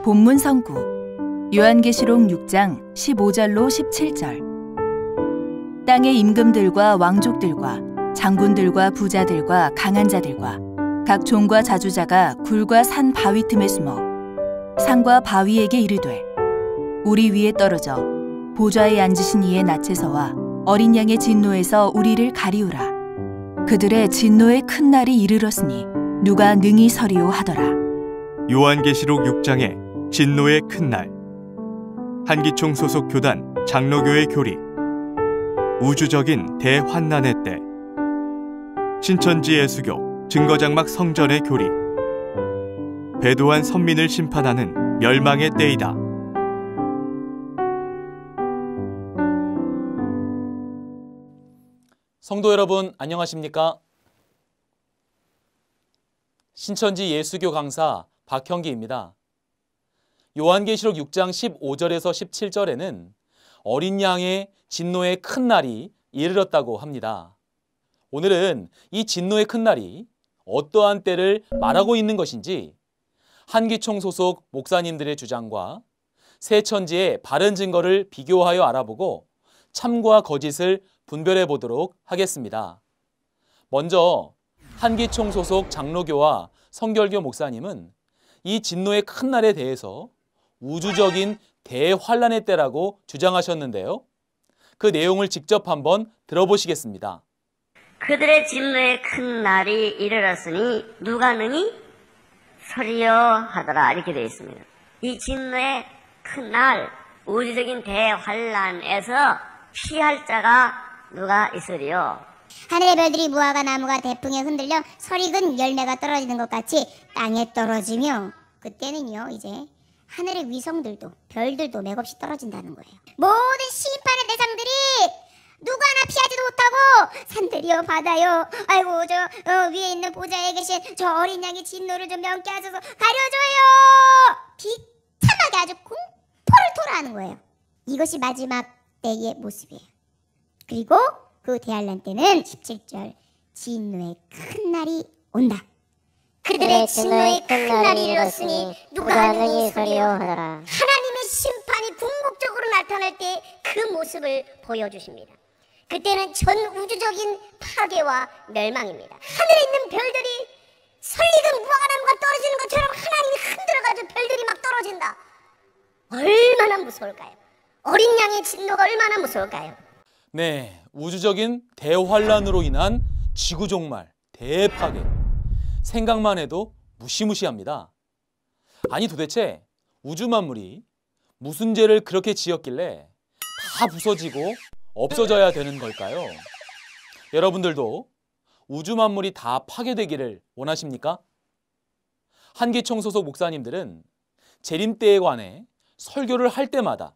본문 성구 요한계시록 6장 15절로 17절. 땅의 임금들과 왕족들과 장군들과 부자들과 강한 자들과 각 종과 자주자가 굴과 산 바위 틈에 숨어 산과 바위에게 이르되 우리 위에 떨어져 보좌에 앉으신 이의 낯에서와 어린 양의 진노에서 우리를 가리우라. 그들의 진노의 큰 날이 이르렀으니 누가 능히 서리오 하더라. 요한계시록 6장의 진노의 큰 날. 한기총 소속 교단 장로교의 교리. 우주적인 대환난의 때. 신천지 예수교 증거장막 성전의 교리. 배도한 선민을 심판하는 멸망의 때이다. 성도 여러분, 안녕하십니까? 신천지 예수교 강사 박형기입니다. 요한계시록 6장 15절에서 17절에는 어린 양의 진노의 큰 날이 이르렀다고 합니다. 오늘은 이 진노의 큰 날이 어떠한 때를 말하고 있는 것인지 한기총 소속 목사님들의 주장과 새 천지의 바른 증거를 비교하여 알아보고 참과 거짓을 분별해 보도록 하겠습니다. 먼저 한기총 소속 장로교와 성결교 목사님은 이 진노의 큰 날에 대해서 우주적인 대환란의 때라고 주장하셨는데요. 그 내용을 직접 한번 들어보시겠습니다. 그들의 진노의 큰 날이 이르렀으니 누가 능히 서리요 하더라, 이렇게 되어 있습니다. 이 진노의 큰 날, 우주적인 대환란에서 피할 자가 누가 있으리요? 하늘의 별들이 무화과 나무가 대풍에 흔들려 설익은 열매가 떨어지는 것 같이 땅에 떨어지며, 그때는요 이제 하늘의 위성들도 별들도 맥없이 떨어진다는 거예요. 모든 심판의 대상들이 누구 하나 피하지도 못하고 산들이요 바다요, 아이고 저 위에 있는 보좌에 계신 저 어린 양의 진노를 좀 명케 하셔서 가려줘요, 비참하게 아주 공포를 토로하는 거예요. 이것이 마지막 때의 모습이에요. 그리고 그 대환란 때는 17절 진노의 큰 날이 온다. 그들의 진노의 큰 날이 이르렀으니 누가 능히 서리요 하더라. 하나님의 심판이 궁극적으로 나타날 때 그 모습을 보여주십니다. 그때는 전 우주적인 파괴와 멸망입니다. 하늘에 있는 별들이 설익은 무화과나무가 떨어지는 것처럼 하나님이 흔들어가지고 별들이 막 떨어진다. 얼마나 무서울까요? 어린 양의 진노가 얼마나 무서울까요? 네, 우주적인 대환란으로 인한 지구종말, 대파괴. 생각만 해도 무시무시합니다. 아니 도대체 우주 만물이 무슨 죄를 그렇게 지었길래 다 부서지고 없어져야 되는 걸까요? 여러분들도 우주 만물이 다 파괴되기를 원하십니까? 한기총 소속 목사님들은 재림때에 관해 설교를 할 때마다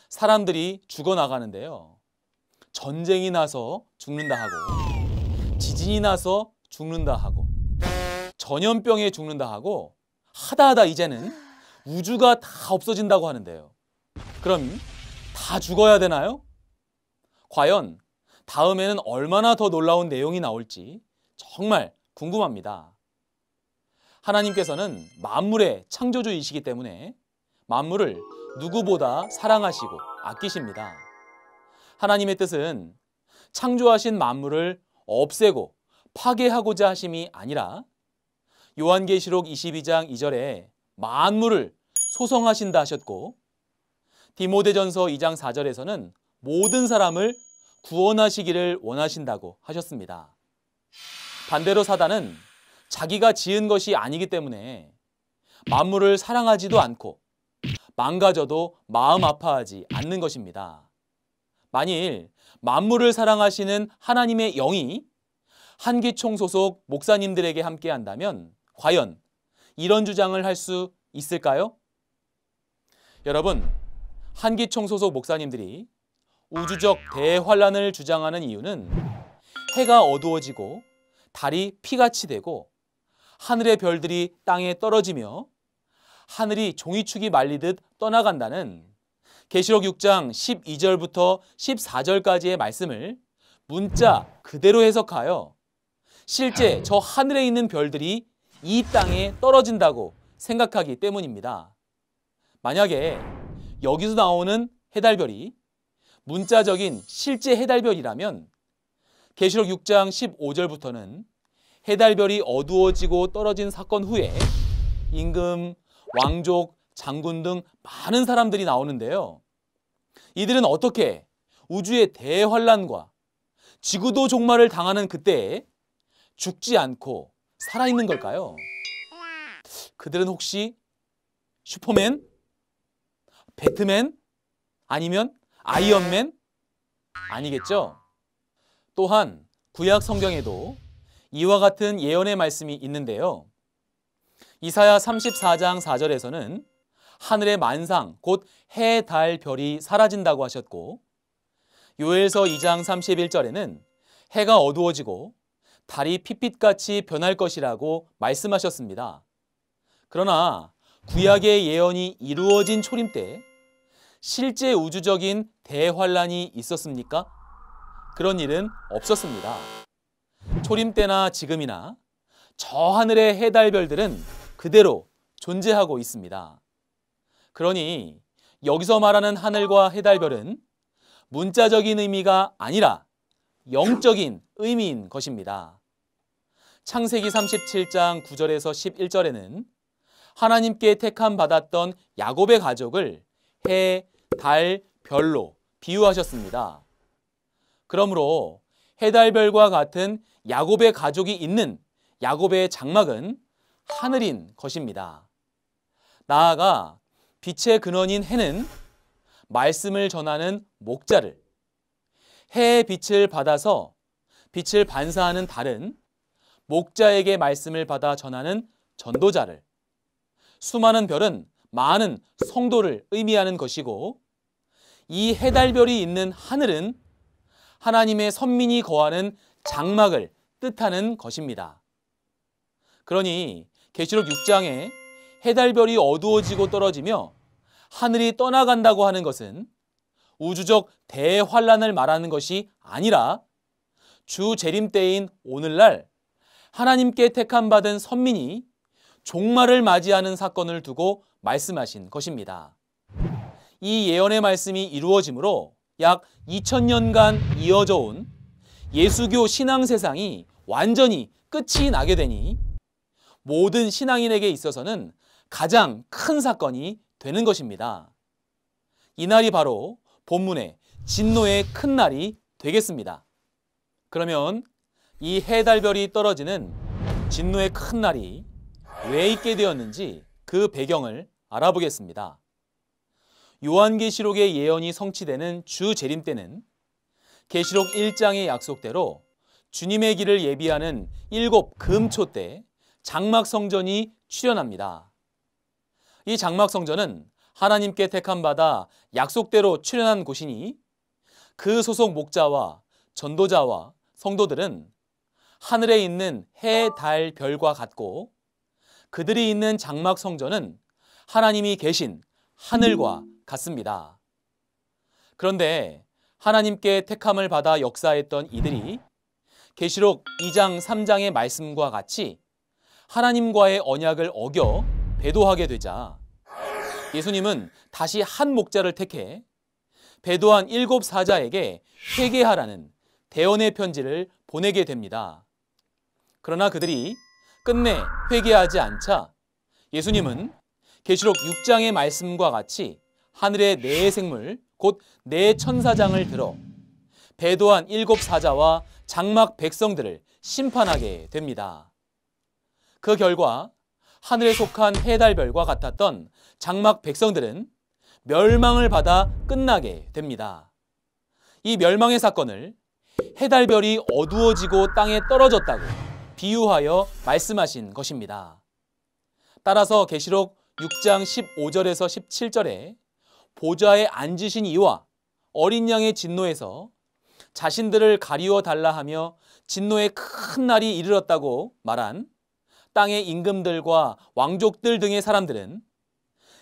사람들이 죽어나가는데요. 전쟁이 나서 죽는다 하고, 지진이 나서 죽는다 하고, 전염병에 죽는다 하고, 하다 이제는 우주가 다 없어진다고 하는데요. 그럼 다 죽어야 되나요? 과연 다음에는 얼마나 더 놀라운 내용이 나올지 정말 궁금합니다. 하나님께서는 만물의 창조주이시기 때문에 만물을 누구보다 사랑하시고 아끼십니다. 하나님의 뜻은 창조하신 만물을 없애고 파괴하고자 하심이 아니라 요한계시록 22장 2절에 만물을 소성하신다 하셨고, 디모데전서 2장 4절에서는 모든 사람을 구원하시기를 원하신다고 하셨습니다. 반대로 사단은 자기가 지은 것이 아니기 때문에 만물을 사랑하지도 않고 망가져도 마음 아파하지 않는 것입니다. 만일 만물을 사랑하시는 하나님의 영이 한기총 소속 목사님들에게 함께한다면 과연 이런 주장을 할 수 있을까요? 여러분, 한기총 소속 목사님들이 우주적 대환란을 주장하는 이유는 해가 어두워지고 달이 피같이 되고 하늘의 별들이 땅에 떨어지며 하늘이 종이축이 말리듯 떠나간다는 계시록 6장 12절부터 14절까지의 말씀을 문자 그대로 해석하여 실제 저 하늘에 있는 별들이 이 땅에 떨어진다고 생각하기 때문입니다. 만약에 여기서 나오는 해달별이 문자적인 실제 해달별이라면 계시록 6장 15절부터는 해달별이 어두워지고 떨어진 사건 후에 임금, 왕족, 장군 등 많은 사람들이 나오는데요. 이들은 어떻게 우주의 대환란과 지구도 종말을 당하는 그때에 죽지 않고 살아있는 걸까요? 그들은 혹시 슈퍼맨? 배트맨? 아니면 아이언맨? 아니겠죠? 또한 구약 성경에도 이와 같은 예언의 말씀이 있는데요. 이사야 34장 4절에서는 하늘의 만상, 곧 해, 달, 별이 사라진다고 하셨고, 요엘서 2장 31절에는 해가 어두워지고 달이 핏빛같이 변할 것이라고 말씀하셨습니다. 그러나 구약의 예언이 이루어진 초림 때 실제 우주적인 대환란이 있었습니까? 그런 일은 없었습니다. 초림 때나 지금이나 저 하늘의 해달별들은 그대로 존재하고 있습니다. 그러니 여기서 말하는 하늘과 해달별은 문자적인 의미가 아니라 영적인 의미인 것입니다. 창세기 37장 9절에서 11절에는 하나님께 택함 받았던 야곱의 가족을 해, 달, 별로 비유하셨습니다. 그러므로 해달별과 같은 야곱의 가족이 있는 야곱의 장막은 하늘인 것입니다. 나아가 빛의 근원인 해는 말씀을 전하는 목자를, 해의 빛을 받아서 빛을 반사하는 달은 목자에게 말씀을 받아 전하는 전도자를, 수많은 별은 많은 성도를 의미하는 것이고, 이 해달별이 있는 하늘은 하나님의 선민이 거하는 장막을 뜻하는 것입니다. 그러니 계시록 6장에 해달별이 어두워지고 떨어지며 하늘이 떠나간다고 하는 것은 우주적 대환란을 말하는 것이 아니라 주 재림 때인 오늘날 하나님께 택함 받은 선민이 종말을 맞이하는 사건을 두고 말씀하신 것입니다. 이 예언의 말씀이 이루어지므로 약 2000년간 이어져 온 예수교 신앙 세상이 완전히 끝이 나게 되니 모든 신앙인에게 있어서는 가장 큰 사건이 되는 것입니다. 이날이 바로 본문의 진노의 큰 날이 되겠습니다. 그러면 이 해달별이 떨어지는 진노의 큰 날이 왜 있게 되었는지 그 배경을 알아보겠습니다. 요한계시록의 예언이 성취되는 주 재림 때는 계시록 1장의 약속대로 주님의 길을 예비하는 7 금초 때 장막 성전이 출현합니다. 이 장막 성전은 하나님께 택함 받아 약속대로 출현한 곳이니 그 소속 목자와 전도자와 성도들은 하늘에 있는 해, 달, 별과 같고, 그들이 있는 장막 성전은 하나님이 계신 하늘과 같습니다. 그런데 하나님께 택함을 받아 역사했던 이들이 계시록 2장 3장의 말씀과 같이 하나님과의 언약을 어겨 배도하게 되자 예수님은 다시 한 목자를 택해 배도한 7 사자에게 회개하라는 대언의 편지를 보내게 됩니다. 그러나 그들이 끝내 회개하지 않자 예수님은 계시록 6장의 말씀과 같이 하늘의 네 생물 곧 네 천사장을 들어 배도한 7 사자와 장막 백성들을 심판하게 됩니다. 그 결과 하늘에 속한 해달별과 같았던 장막 백성들은 멸망을 받아 끝나게 됩니다. 이 멸망의 사건을 해달별이 어두워지고 땅에 떨어졌다고 비유하여 말씀하신 것입니다. 따라서 계시록 6장 15절에서 17절에 보좌에 앉으신 이와 어린 양의 진노에서 자신들을 가리워 달라 하며 진노의 큰 날이 이르렀다고 말한 땅의 임금들과 왕족들 등의 사람들은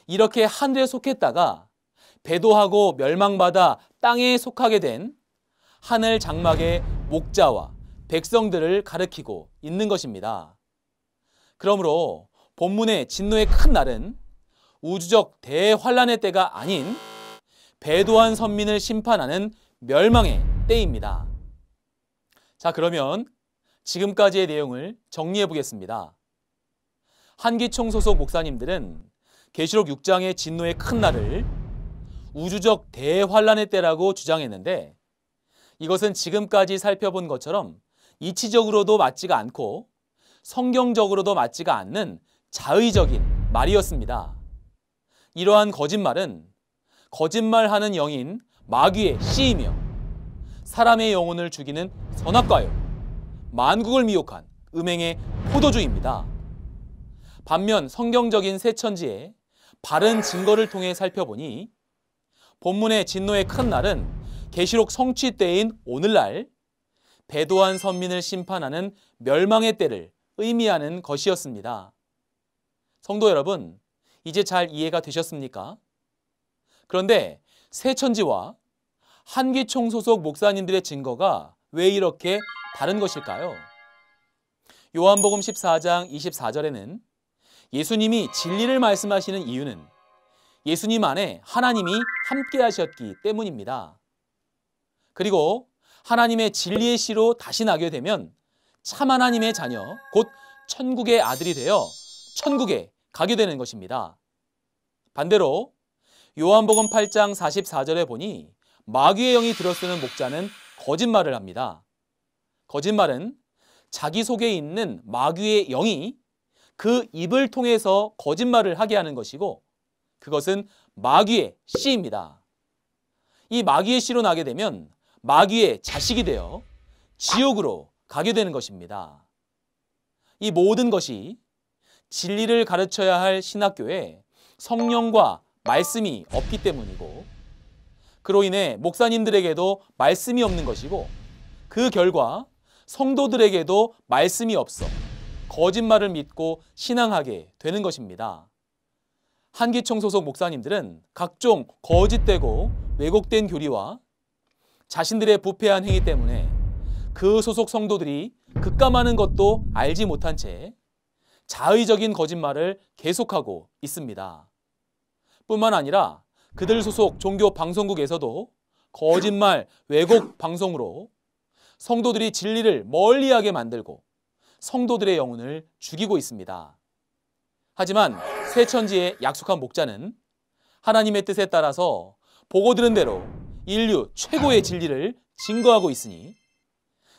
이렇게 하늘에 속했다가 배도하고 멸망받아 땅에 속하게 된 하늘 장막의 목자와 백성들을 가리키고 있는 것입니다. 그러므로 본문의 진노의 큰 날은 우주적 대환란의 때가 아닌 배도한 선민을 심판하는 멸망의 때입니다. 자, 그러면 지금까지의 내용을 정리해 보겠습니다. 한기총 소속 목사님들은 계시록 6장의 진노의 큰 날을 우주적 대환란의 때라고 주장했는데, 이것은 지금까지 살펴본 것처럼 이치적으로도 맞지가 않고 성경적으로도 맞지가 않는 자의적인 말이었습니다. 이러한 거짓말은 거짓말하는 영인 마귀의 씨이며 사람의 영혼을 죽이는 선악과요, 만국을 미혹한 음행의 포도주입니다. 반면 성경적인 새 천지의 바른 증거를 통해 살펴보니 본문의 진노의 큰 날은 계시록 성취 때인 오늘날 배도한 선민을 심판하는 멸망의 때를 의미하는 것이었습니다. 성도 여러분, 이제 잘 이해가 되셨습니까? 그런데 새 천지와 한기총 소속 목사님들의 증거가 왜 이렇게 다른 것일까요? 요한복음 14장 24절에는 예수님이 진리를 말씀하시는 이유는 예수님 안에 하나님이 함께 하셨기 때문입니다. 그리고 하나님의 진리의 씨로 다시 나게 되면 참 하나님의 자녀, 곧 천국의 아들이 되어 천국에 가게 되는 것입니다. 반대로 요한복음 8장 44절에 보니 마귀의 영이 들어쓰는 목자는 거짓말을 합니다. 거짓말은 자기 속에 있는 마귀의 영이 그 입을 통해서 거짓말을 하게 하는 것이고, 그것은 마귀의 씨입니다. 이 마귀의 씨로 나게 되면 마귀의 자식이 되어 지옥으로 가게 되는 것입니다. 이 모든 것이 진리를 가르쳐야 할 신학교에 성령과 말씀이 없기 때문이고, 그로 인해 목사님들에게도 말씀이 없는 것이고, 그 결과 성도들에게도 말씀이 없어 거짓말을 믿고 신앙하게 되는 것입니다. 한기총 소속 목사님들은 각종 거짓되고 왜곡된 교리와 자신들의 부패한 행위 때문에 그 소속 성도들이 급감하는 것도 알지 못한 채 자의적인 거짓말을 계속하고 있습니다. 뿐만 아니라 그들 소속 종교 방송국에서도 거짓말, 왜곡 방송으로 성도들이 진리를 멀리하게 만들고 성도들의 영혼을 죽이고 있습니다. 하지만 새 천지의 약속한 목자는 하나님의 뜻에 따라서 보고 들은 대로 인류 최고의 진리를 증거하고 있으니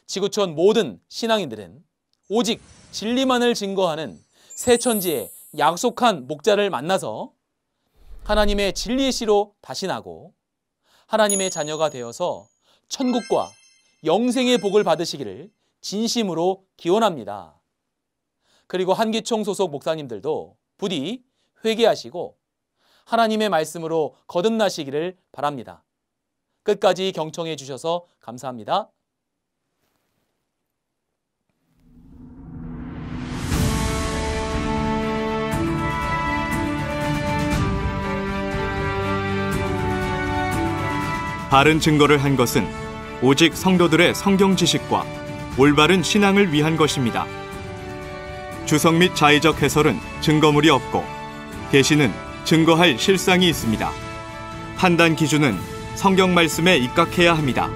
지구촌 모든 신앙인들은 오직 진리만을 증거하는 새 천지의 약속한 목자를 만나서 하나님의 진리의 씨로 다시 나고 하나님의 자녀가 되어서 천국과 영생의 복을 받으시기를 진심으로 기원합니다. 그리고 한기총 소속 목사님들도 부디 회개하시고 하나님의 말씀으로 거듭나시기를 바랍니다. 끝까지 경청해 주셔서 감사합니다. 바른 증거를 한 것은 오직 성도들의 성경 지식과 올바른 신앙을 위한 것입니다. 주석 및 자의적 해설은 증거물이 없고 계시는 증거할 실상이 있습니다. 판단 기준은 성경 말씀에 입각해야 합니다.